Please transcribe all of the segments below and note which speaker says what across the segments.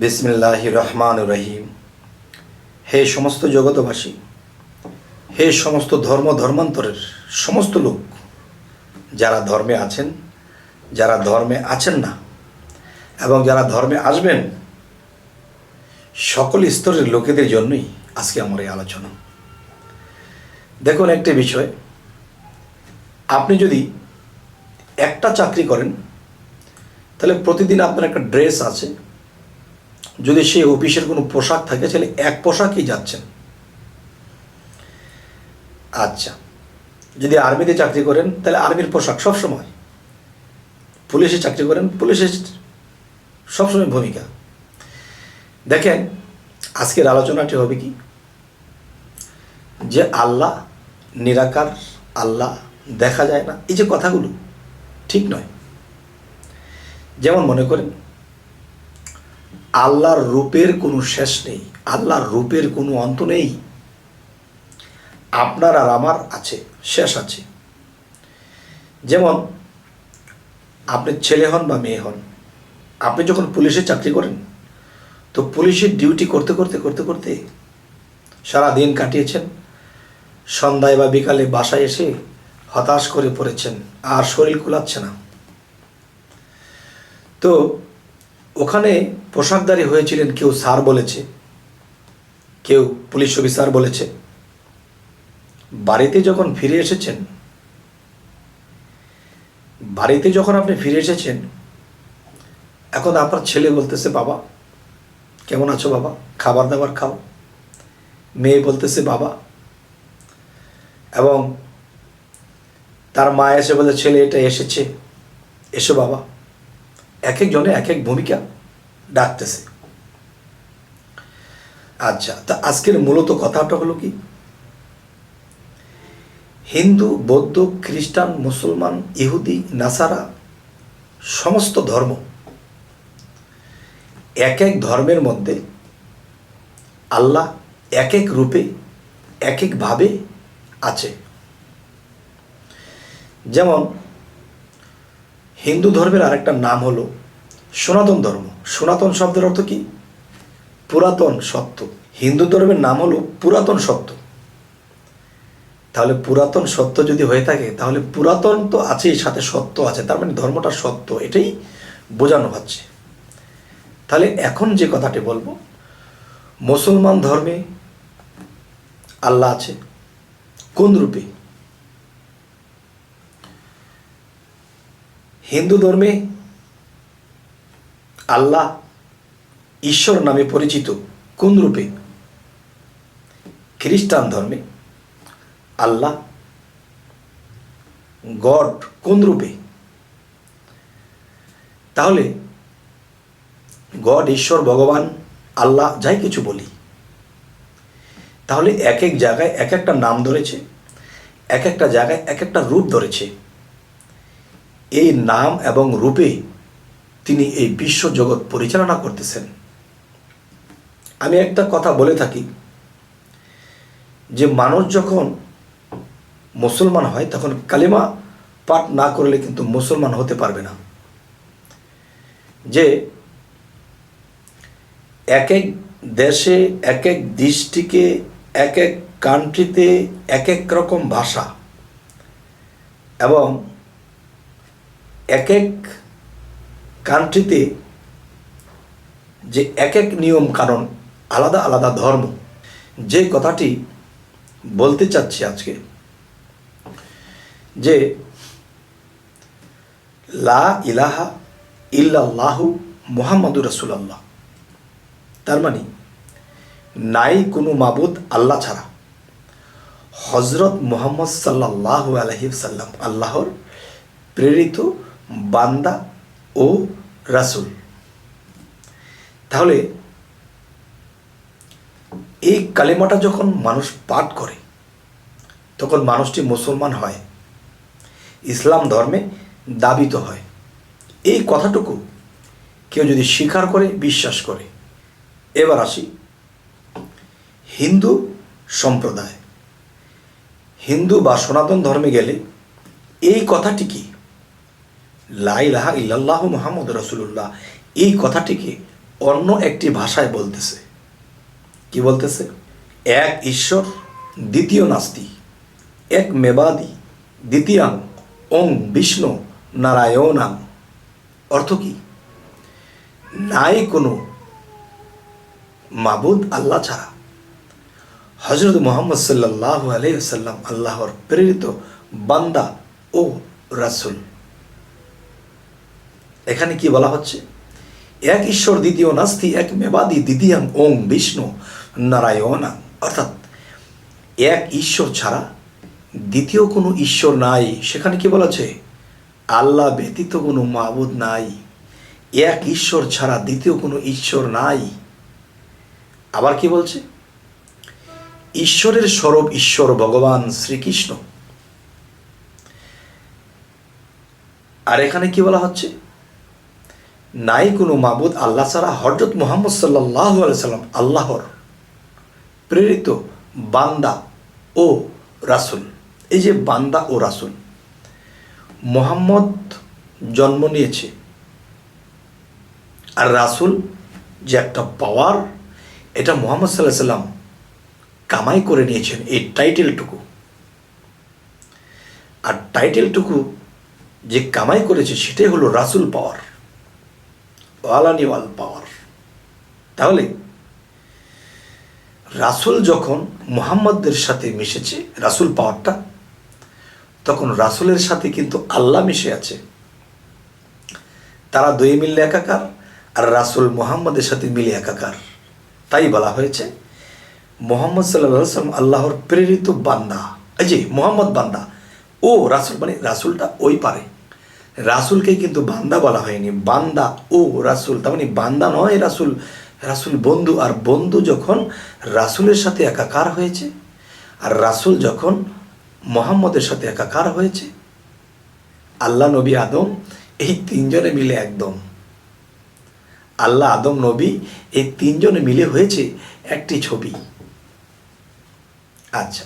Speaker 1: বিসমিল্লাহির রহমানির রহিম। হে সমস্ত জগতবাসী, হে সমস্ত ধর্মান্তরের সমস্ত লোক, যারা ধর্মে আছেন, যারা ধর্মে আছেন না এবং যারা ধর্মে আসবেন, সকল স্তরের লোকেদের জন্যই আজকে আমার এই আলোচনা। দেখুন, একটি বিষয়, আপনি যদি একটা চাকরি করেন তাহলে প্রতিদিন আপনার একটা ড্রেস আছে। যদি সেই অফিসের কোনো পোশাক থাকে তাহলে এক পোশাকই যাচ্ছেন। আচ্ছা, যদি আর্মিতে চাকরি করেন তাহলে আর্মির পোশাক সবসময়। পুলিশে চাকরি করেন, পুলিশের সবসময় ভূমিকা। দেখেন, আজকের আলোচনাটি হবে কি, যে আল্লাহ নিরাকার, আল্লাহ দেখা যায় না, এই যে কথাগুলো ঠিক নয়। যেমন মনে করেন, আল্লাহর রূপের কোনো শেষ নেই, আল্লাহর রূপের কোনো অন্ত নেই। আপনার আর আমার আছে, শেষ আছে। যেমন আপনি ছেলে হন বা মেয়ে হন, আপনি যখন পুলিশে চাকরি করেন তো পুলিশের ডিউটি করতে করতে করতে করতে সারা দিন কাটিয়েছেন, সন্ধ্যায় বা বিকালে বাসায় এসে হতাশ করে পড়েছেন, আর শরীর কুলাচ্ছে না। তো ওখানে পোশাকধারী হয়েছিলেন, কেউ স্যার বলেছে, কেউ পুলিশ অফিসার বলেছে। বাড়িতে যখন ফিরে এসেছেন, বাড়িতে যখন আপনি ফিরে এসেছেন, এখন আপনার ছেলে বলতেছে, বাবা কেমন আছো বাবা, খাবার দাবার খাও। মেয়ে বলতেছে বাবা, এবং তার মা এসে বলে, ছেলে এটা এসেছে, এসো বাবা। এক একজনে এক এক ভূমিকা ডাকতেছে। আচ্ছা, তা আজকের মূলত কথাটা হলো কি, হিন্দু, বৌদ্ধ, খ্রিস্টান, মুসলমান, ইহুদি, নাসারা, সমস্ত ধর্ম, এক এক ধর্মের মধ্যে আল্লাহ এক এক রূপে এক একভাবে আছে। যেমন হিন্দু ধর্মের আরেকটা নাম হলো সনাতন ধর্ম। সনাতন শব্দের অর্থ কি? পুরাতন সত্য। হিন্দু ধর্মের নাম হলো পুরাতন সত্য। তাহলে পুরাতন সত্য যদি হয়ে থাকে, তাহলে পুরাতন তো আছেই, সাথে সত্য আছে, তার মানে ধর্মটা সত্য, এটাই বোঝানো হচ্ছে। তাহলে এখন যে কথাটি বলবো, মুসলমান ধর্মে আল্লাহ আছে কোন রূপে? হিন্দু ধর্মে আল্লাহ ঈশ্বর নামে পরিচিত কোন রূপে? খ্রিস্টান ধর্মে আল্লাহ গড কোন রূপে? তাহলে গড, ঈশ্বর, ভগবান, আল্লাহ, যাই কিছু বলি, তাহলে এক এক জায়গায় এক একটা নাম ধরেছে, এক একটা জায়গায় এক একটা রূপ ধরেছে। এই নাম এবং রূপে তিনি এই বিশ্ব জগৎ পরিচালনা করতেছেন। আমি একটা কথা বলে থাকি, যে মানুষ যখন মুসলমান হয় তখন কালিমা পাঠ না করলে কিন্তু মুসলমান হতে পারবে না। যে এক এক দেশে, এক এক ডিস্ট্রিক্টে, এক এক কান্ট্রিতে এক এক রকম ভাষা, এবং এক এক কান্ট্রিতে যে এক এক নিয়ম কানুন, আলাদা আলাদা ধর্ম। যে কথাটি বলতে চাচ্ছি আজকে, যে লা ইলাহা ইল্লাল্লাহু মুহাম্মাদুর রাসূলুল্লাহ, তার মানে নাই কোনো মাবুদ আল্লাহ ছাড়া, হজরত মুহাম্মদ সাল্লাল্লাহু আলাইহি ওয়াসাল্লাম আল্লাহর প্রেরিত বান্দা ও রাসূল। তাহলে এই কালেমাটা যখন মানুষ পাঠ করে তখন মানুষটি মুসলমান হয়, ইসলাম ধর্মে দাবিত হয়। এই কথাটুকু কেউ যদি স্বীকার করে, বিশ্বাস করে। এবার আসি হিন্দু সম্প্রদায়, হিন্দু বা সনাতন ধর্মে গেলে এই কথাটি কি, লা ইলাহা ইল্লাল্লাহু মুহাম্মাদুর রাসূলুল্লাহ, এই কথাটিকে অন্য একটি ভাষায় বলতেছে। কি বলতেছে? এক ঈশ্বর, দ্বিতীয় নাস্তি, এক মেবাদি, দ্বিতীয়াং ওং বিষ্ণু নারায়ণাং। অর্থ কি? নাই কোনো মাবুদ আল্লাহ ছাড়া। হজরত মুহাম্মদ সাল্লাল্লাহু আলাইহি ওয়াসাল্লাম আল্লাহর প্রেরিত বান্দা ও রাসূল। এখানে কি বলা হচ্ছে? এক ঈশ্বর, দ্বিতীয় নাস্তি, এক মেবাদি, দ্বিতীয়াং ওং বিষ্ণু নারায়ণাং। অর্থাৎ এক ঈশ্বর ছাড়া দ্বিতীয় কোনো ঈশ্বর নাই। সেখানে কি বলেছে? আল্লাহ ব্যতীত কোনো মাবুদ নাই। এক ঈশ্বর ছাড়া দ্বিতীয় কোনো ঈশ্বর নাই। আবার কি বলছে? ঈশ্বরের স্বরূপ ঈশ্বর ভগবান শ্রীকৃষ্ণ। আর এখানে কি বলা হচ্ছে? নাই কোনো মাবুদ আল্লাহ ছাড়া। হযরত মুহাম্মদ সাল্লাল্লাহু আলাইহি সাল্লাম আল্লাহর প্রেরিত বান্দা ও রাসূল। এই যে বান্দা ও রাসূল, মুহাম্মদ জন্ম নিয়েছে, আর রাসূল যে একটা পাওয়ার, এটা মুহাম্মদ সাল্লাল্লাহু আলাইহি সাল্লাম কামাই করে নিয়েছেন এই টাইটেলটুকু। আর টাইটেলটুকু যে কামাই করেছে সেটাই হলো রাসূল পাওয়ার, ওয়ালানিওয়াল পাওয়ার। তাহলে রাসূল যখন মুহাম্মদের সাথে মিশেছে রাসূল পাওয়ারটা, তখন রাসূলের সাথে কিন্তু আল্লাহ মিশে আছে। তারা দুই মিললে একাকার, আর রাসূল মুহাম্মদের সাথে মিলে একাকার। তাই বলা হয়েছে মুহাম্মদ সাল্লাল্লাহু আলাইহি ওয়াসাল্লাম আল্লাহর প্রেরিত বান্দা। এই যে মুহাম্মদ বান্দা ও রাসূল, মানে রাসূলটা ওই পারে, রাসূলকে কিন্তু বান্দা বলা হয়নি, বান্দা ও রাসূল। তার মানে বান্দা নয় রাসূল, রাসূল বন্ধু। আর বন্ধু যখন রাসূলের সাথে একাকার হয়েছে, আর রাসূল যখন মুহাম্মদের সাথে একাকার হয়েছে, আল্লাহ, নবী, আদম, এই তিনজনে মিলে একদম, আল্লাহ, আদম, নবী, এই তিনজনে মিলে হয়েছে একটি ছবি। আচ্ছা,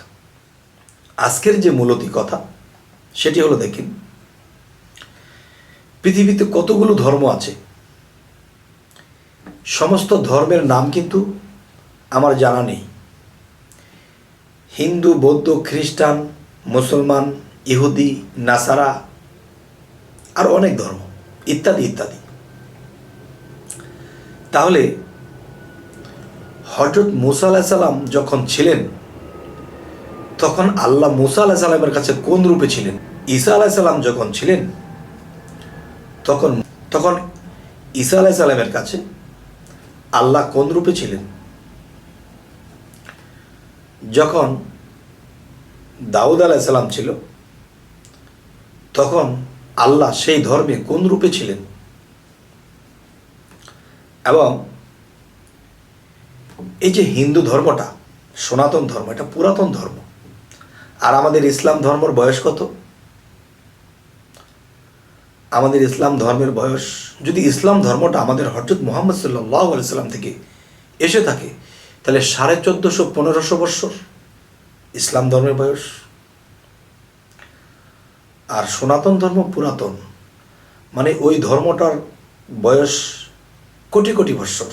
Speaker 1: আজকের যে মূলতি কথা সেটি হলো, দেখেন পৃথিবীতে কতগুলো ধর্ম আছে। সমস্ত ধর্মের নাম কিন্তু আমার জানা নেই। হিন্দু, বৌদ্ধ, খ্রিস্টান, মুসলমান, ইহুদি, নাসারা, আর অনেক ধর্ম ইত্যাদি ইত্যাদি। তাহলে হযরত মুসা আলাইহিস সালাম যখন ছিলেন, তখন আল্লাহ মুসা আলাইহিস সালামের কাছে কোন রূপে ছিলেন? ঈসা আলাইহিস সালাম যখন ছিলেন, তখন ঈসা আলাইহিস সালামের কাছে আল্লাহ কোন রূপে ছিলেন? যখন দাউদ আলাইহিস সালাম ছিল, তখন আল্লাহ সেই ধর্মে কোন রূপে ছিলেন? এবং এই যে হিন্দু ধর্মটা, সনাতন ধর্ম, এটা পুরাতন ধর্ম। আর আমাদের ইসলাম ধর্মের বয়স কত? আমাদের ইসলাম ধর্মের বয়স, যদি ইসলাম ধর্মটা আমাদের হযরত মুহাম্মদ সাল্লাল্লাহু আলাইহি সাল্লাম থেকে এসে থাকে, তাহলে 1450-1500 বৎসর ইসলাম ধর্মের বয়স। আর সনাতন ধর্ম পুরাতন, মানে ওই ধর্মটার বয়স কোটি কোটি বৎসর।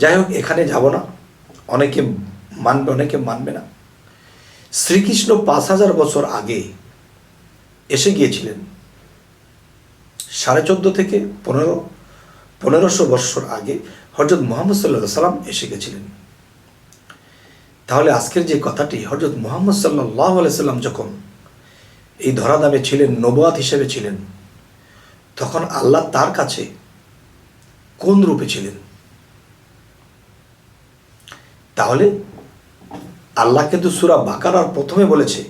Speaker 1: যাই হোক, এখানে যাব না, অনেকে মানবে অনেকে মানবে না। শ্রীকৃষ্ণ 5000 বছর আগে এসে গিয়েছিলেন, 14.5 থেকে 1500 বৎসর আগে হযরত মুহাম্মদ সাল্লাল্লাহু আলাইহি সাল্লাম এসে গেছিলেন। তাহলে আজকের যে কথাটি, হযরত মুহাম্মদ সাল্লাল্লাহু আলাইহি সাল্লাম যখন এই ধরাধামে ছিলেন, নবুয়াত হিসেবে ছিলেন, তখন আল্লাহ তার কাছে কোন রূপে ছিলেন? তাহলে আল্লাহ কিন্তু সূরা বাকারার প্রথমে বলেছে,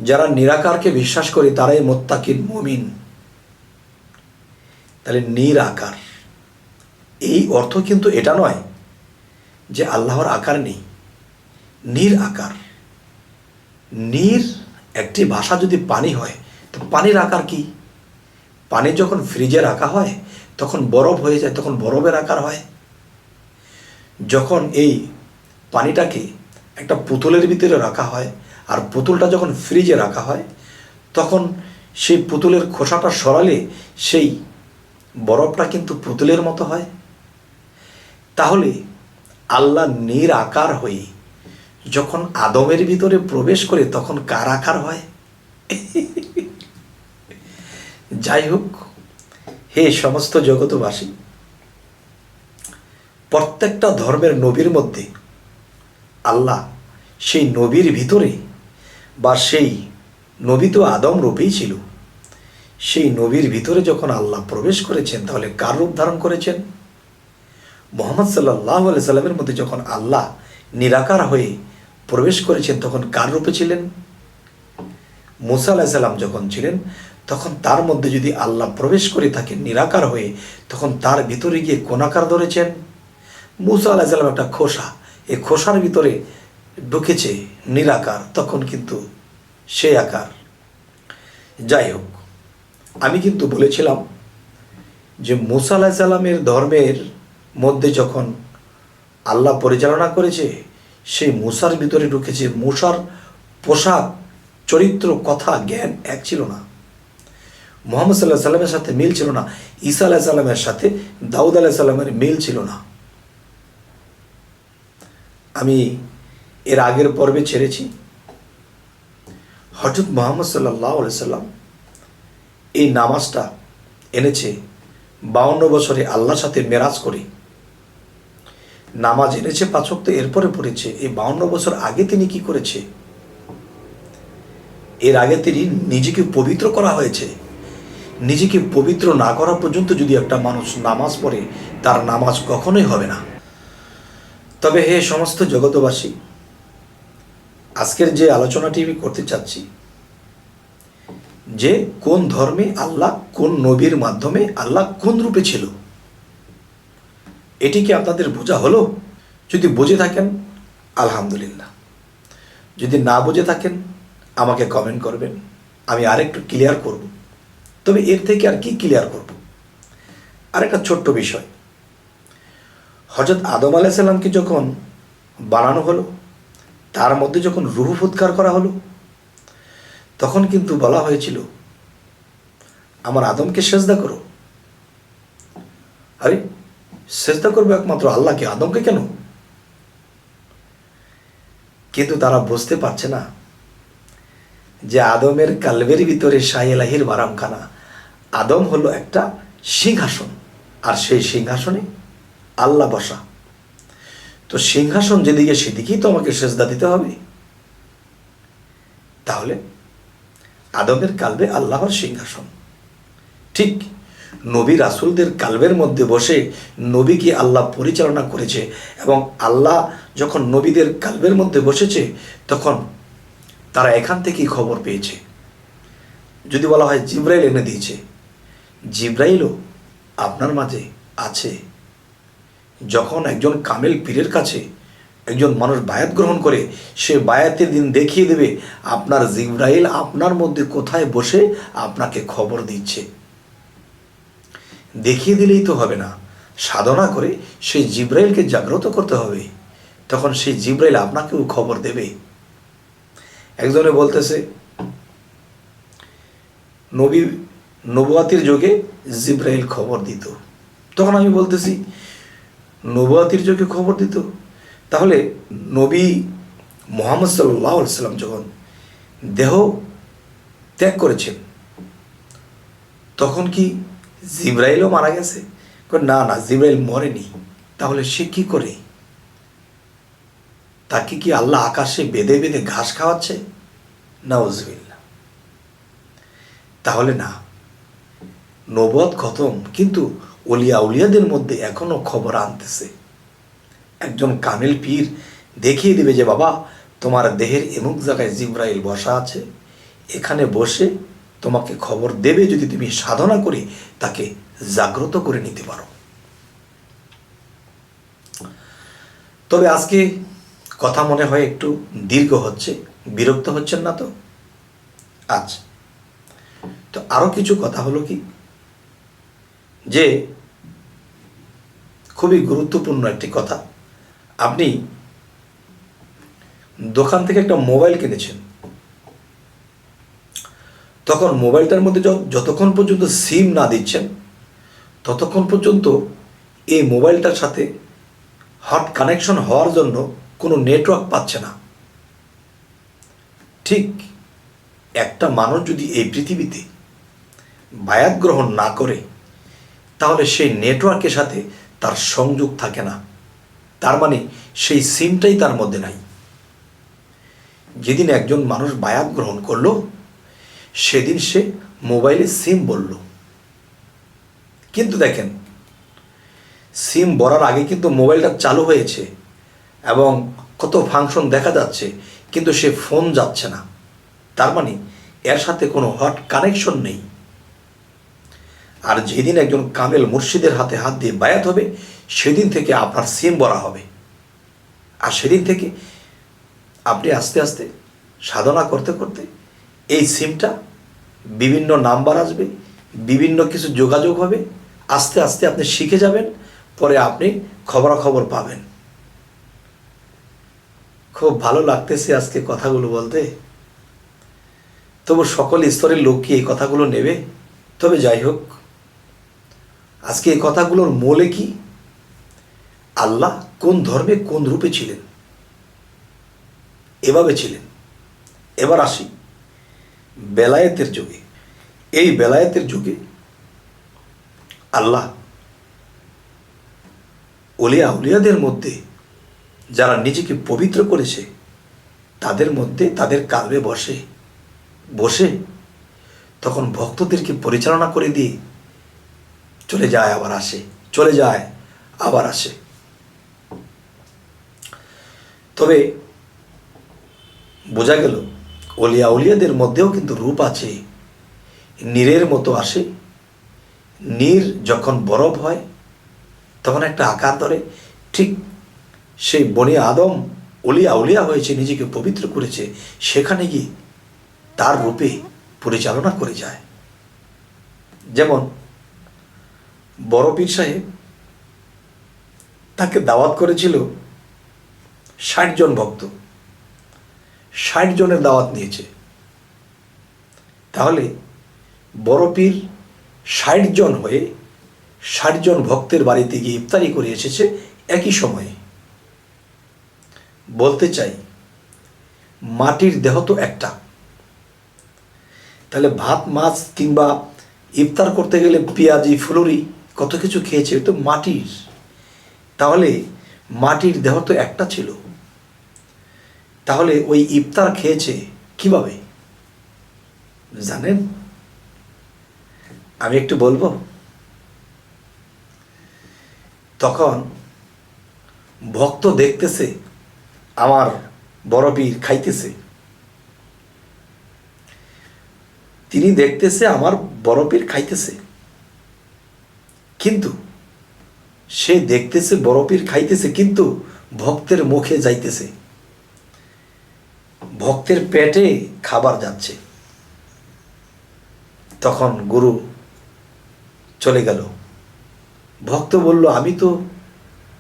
Speaker 1: যারা নিরাকারকে বিশ্বাস করে তারাই মুত্তাকিন, মুমিন। তাহলে নিরাকার, এই অর্থ কিন্তু এটা নয় যে আল্লাহর আকার নেই। নিরাকার, নির একটি ভাষা যদি পানি হয়, তো পানির আকার কি? পানি যখন ফ্রিজে রাখা হয় তখন বরফ হয়ে যায়, তখন বরফের আকার হয়। যখন এই পানিটাকে একটা পুতুলের ভিতরে রাখা হয়, আর পুতুলটা যখন ফ্রিজে রাখা হয়, তখন সেই পুতুলের খোসাটা সরালে সেই বরফটা কিন্তু পুতুলের মতো হয়। তাহলে আল্লাহ নিরাকার হয়ে যখন আদমের ভিতরে প্রবেশ করে তখন কার আকার হয়? যাই হোক, হে সমস্ত জগতবাসী, প্রত্যেকটা ধর্মের নবীর মধ্যে আল্লাহ সেই নবীর ভিতরে বা সেই নবী তো আদম রূপেই ছিল, সেই নবীর ভিতরে যখন আল্লাহ প্রবেশ করেছেন তাহলে কার রূপ ধারণ করেছেন? মুহাম্মদ সাল্লাল্লাহু আলাইহি সাল্লামের মধ্যে যখন আল্লাহ নিরাকার হয়ে প্রবেশ করেছেন তখন কার রূপে ছিলেন? মুসা আলাইহিস সালাম যখন ছিলেন তখন তার মধ্যে যদি আল্লাহ প্রবেশ করে থাকেন নিরাকার হয়ে, তখন তার ভিতরে গিয়ে কোন আকার ধরেছেন? মুসা আলাইহিস সালাম একটা খোসা, এই খোসার ভিতরে ঢুকেছে নিরাকার, তখন কিন্তু সেই আকার। যাই হোক, আমি কিন্তু বলেছিলাম যে মুসা আলাইহিস সালামের ধর্মের মধ্যে যখন আল্লাহ পরিচালনা করেছে, সেই মুসার ভিতরে ঢুকেছে। মুসার পোশাক, চরিত্র, কথা, জ্ঞান এক ছিল না। মুহাম্মদ সাল্লাল্লাহু আলাইহি সাল্লামের সাথে মিল ছিল না। ঈসা আলাইহিস সালামের সাথে দাউদ আলাইহিস সালামের মিল ছিল না। আমি এর আগের পর্বে ছেড়েছি, হযরত মুহাম্মদ সাল্লাল্লাহু আলাইহি সাল্লাম এই নামাজটা এনেছে 52 বছরে আল্লাহর সাথে মেরাজ করে। নামাজ এনেছে 5 ওয়াক্ত, এরপরে পড়েছে। এই 52 বছর আগে তিনি কি করেছে? এর আগে তিনি নিজেকে পবিত্র করা হয়েছে। নিজেকে পবিত্র না করা পর্যন্ত যদি একটা মানুষ নামাজ পড়ে, তার নামাজ কখনোই হবে না। তবে হে সমস্ত জগতবাসী, আজকের যে আলোচনাটি আমি করতে চাচ্ছি, যে কোন ধর্মে আল্লাহ, কোন নবীর মাধ্যমে আল্লাহ কোন রূপে ছিল, এটি কি আপনাদের বোঝা হলো? যদি বুঝে থাকেন আলহামদুলিল্লাহ, যদি না বুঝে থাকেন আমাকে কমেন্ট করবেন, আমি আরেকটু ক্লিয়ার করব। তবে এর থেকে আর কি ক্লিয়ার করব? আরেকটা ছোট্ট বিষয়, হযরত আদম আলাইহিস সালামকে যখন বানানো হলো, তার মধ্যে যখন রূহ ফুৎকার করা হলো, তখন কিন্তু বলা হয়েছিল আমার আদমকে সেজদা করো। আরে সেজদা করবে একমাত্র আল্লাহকে, আদমকে কেন? কিন্তু তারা বুঝতে পারছে না যে আদমের কালবের ভিতরে শাহ এলাহির বারামখানা। আদম হলো একটা সিংহাসন, আর সেই সিংহাসনে আল্লাহ বসা। তো সিংহাসন যেদিকে সেদিকেই তো আমাকে সেজদা দিতে হবে। তাহলে আদমের কালবে আল্লাহর সিংহাসন। ঠিক নবী রাসূলদের কালবের মধ্যে বসে নবীকে আল্লাহ পরিচালনা করেছে, এবং আল্লাহ যখন নবীদের কালবের মধ্যে বসেছে তখন তারা এখান থেকেই খবর পেয়েছে। যদি বলা হয় জিবরাইল এনে দিয়েছে, জিবরাইলও আপনার মাঝে আছে। যখন একজন কামেল পীরের কাছে একজন মানুষ বায়াত গ্রহণ করে, সে বায়াতের দিন দেখিয়ে দেবে আপনার জিবরাইল আপনার মধ্যে কোথায় বসে আপনাকে খবর দিচ্ছে। দেখিয়ে দিলেই তো হবে না, সাধনা করে সেই জিবরাইলকে জাগ্রত করতে হবে, তখন সেই জিবরাইল আপনাকেও খবর দেবে। একজনে বলতেছে নবুয়াতির যুগে জিবরাইল খবর দিত। তখন আমি বলতেছি নবুয়াতির যুগে খবর দিত, তাহলে নবী মুহাম্মদ সাল্লাল্লাহু আলাইহি সাল্লাম যখন দেহ ত্যাগ করেছেন তখন কি জিবরাইলও মারা গেছে? না না, জিবরাইল মরেনি। তাহলে সে কি করে? তাকে কি আল্লাহ আকাশে বেঁধে বেঁধে ঘাস খাওয়াচ্ছে? নাউজুবিল্লাহ। তাহলে না, নবুয়ত খতম, কিন্তু উলিয়াদের মধ্যে এখনো খবর আনতেছে। একজন কামেল পীর দেখিয়ে দিবে যে বাবা তোমার দেহের এমুক জায়গায় জিবরাইল বসা আছে, এখানে বসে তোমাকে খবর দেবে যদি তুমি সাধনা করে তাকে জাগ্রত করে নিতে পারো। তবে আজকে কথা মনে হয় একটু দীর্ঘ হচ্ছে, বিরক্ত হচ্ছেন না তো? আচ্ছা, তো আরো কিছু কথা হলো কি, যে খুবই গুরুত্বপূর্ণ একটি কথা। আপনি দোকান থেকে একটা মোবাইল কিনেছেন, তখন মোবাইলটার মধ্যে যতক্ষণ পর্যন্ত সিম না দিচ্ছেন ততক্ষণ পর্যন্ত এই মোবাইলটার সাথে হট কানেকশন হওয়ার জন্য কোনো নেটওয়ার্ক পাচ্ছে না। ঠিক একটা মানুষ যদি এই পৃথিবীতে বায়াত গ্রহণ না করে, তাহলে সেই নেটওয়ার্কের সাথে তার সংযোগ থাকে না। তার মানে সেই সিমটাই তার মধ্যে নাই। যেদিন একজন মানুষ বায়াত গ্রহণ করলো, সেদিন সে মোবাইলে সিম বলল। কিন্তু দেখেন, সিম বলার আগে কিন্তু মোবাইলটা চালু হয়েছে এবং কত ফাংশন দেখা যাচ্ছে, কিন্তু সে ফোন যাচ্ছে না। তার মানে এর সাথে কোনো হট কানেকশন নেই। আর যেদিন একজন কামেল মুর্শিদের হাতে হাত দিয়ে বায়াত হবে, সেদিন থেকে আপনার সিম বলা হবে। আর সেদিন থেকে আপনি আস্তে আস্তে সাধনা করতে করতে এই সিমটা বিভিন্ন নাম্বার আসবে, বিভিন্ন কিছু যোগাযোগ হবে, আস্তে আস্তে আপনি শিখে যাবেন, পরে আপনি খবরাখবর পাবেন। খুব ভালো লাগতেছে আজকে কথাগুলো বলতে। তবু সকল স্তরের লোক কি এই কথাগুলো নেবে? তবে যাই হোক, আজকে এই কথাগুলোর মূলে কি? আল্লাহ কোন ধর্মে কোন রূপে ছিলেন, এভাবে ছিলেন। এবার আসি বেলায়েতের যুগে। এই বেলায়েতের যুগে আল্লাহ ওলিয়া উলিয়াদের মধ্যে যারা নিজেকে পবিত্র করেছে, তাদের মধ্যে তাদের কালবে বসে বসে তখন ভক্তদেরকে পরিচালনা করে দিয়ে চলে যায় আবার আসে, চলে যায় আবার আসে। তবে বোঝা গেল ওলিয়া উলিয়াদের মধ্যেও কিন্তু রূপ আছে। নীরের মতো আসে। নীর যখন বরফ হয় তখন একটা আকার ধরে। ঠিক সেই বনি আদম ওলিয়া উলিয়া হয়েছে, নিজেকে পবিত্র করেছে, সেখানে গিয়ে তার রূপে পরিচালনা করে যায়। যেমন বড় পীর সাহেব, তাকে দাওয়াত করেছিল 60 জন ভক্ত, 60 জনের দাওয়াত নিয়েছে। তাহলে বড় পীর 60 জন হয়ে 60 জন ভক্তের বাড়িতে গিয়ে ইফতারি করে এসেছে একই সময়ে। বলতে চাই, মাটির দেহ তো একটা, তাহলে ভাত মাছ কিংবা ইফতার করতে গেলে পেঁয়াজি ফুলুরি কত কিছু খেয়েছে, তো মাটির। তাহলে মাটির দেহ তো একটা ছিল, তাহলে ওই ইফতার খেয়েছে কিভাবে জানেন? আমি একটু বলবো। তখন ভক্ত দেখতেছে আমার বড় পীর খাইতেছে, তিনি দেখতেছে আমার বড় পীর খাইতেছে, কিন্তু সে দেখতেছে বড় পীর খাইতেছে, কিন্তু ভক্তের মুখে যাইতেছে, ভক্তের পেটে খাবার যাচ্ছে। তখন গুরু চলে গেল। ভক্ত বলল, আমি তো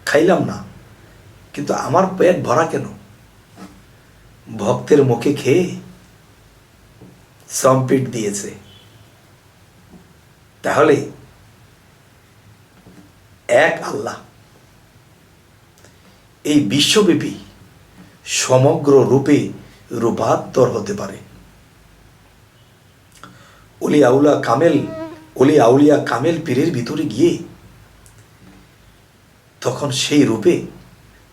Speaker 1: খাইলাম না, কিন্তু আমার পেট ভরা কেন? ভক্তের মুখে খেয়ে সম্পিট দিয়েছে। তাহলে এক আল্লাহ এই বিশ্বব্যাপী সমগ্র রূপে রূপান্তর হতে পারে। ওলি আউলিয়া কামেল পীরের ভিতরে গিয়ে তখন সেই রূপে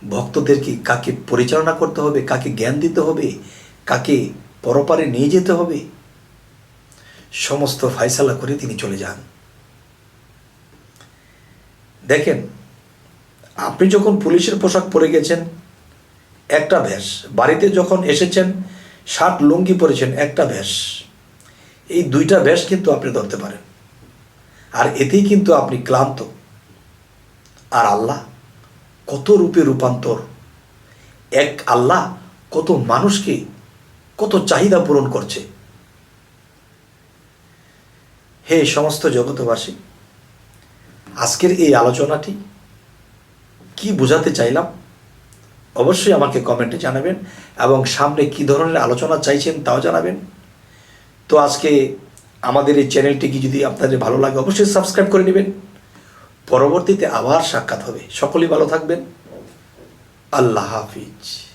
Speaker 1: ভক্তদেরকে কাকে পরিচালনা করতে হবে, কাকে জ্ঞান দিতে হবে, কাকে পরপারে নিয়ে যেতে হবে, সমস্ত ফায়সালা করে তিনি চলে যান। দেখেন, আপনি যখন পুলিশের পোশাক পরে গেছেন একটা ভেষ, বাড়িতে যখন এসেছেন শার্ট লুঙ্গি পরেছেন একটা ভেষ, এই দুইটা ভেষ কিন্তু আপনি ধরতে পারেন, আর এতেই কিন্তু আপনি ক্লান্ত। আর আল্লাহ কত রূপে রূপান্তর, এক আল্লাহ কত মানুষকে কত চাহিদা পূরণ করছে। হে সমস্ত জগতবাসী, আজকের এই আলোচনাটি কি বোঝাতে চাইলাম অবশ্যই আমাকে কমেন্টে জানাবেন, এবং সামনে কি ধরনের আলোচনা চাইছেন তাও জানাবেন। তো আজকে আমাদের এই চ্যানেলটিকে যদি আপনাদের ভালো লাগে অবশ্যই সাবস্ক্রাইব করে নেবেন। পরবর্তীতে আবার সাক্ষাৎ হবে। সকলেই ভালো থাকবেন। আল্লাহ হাফিজ।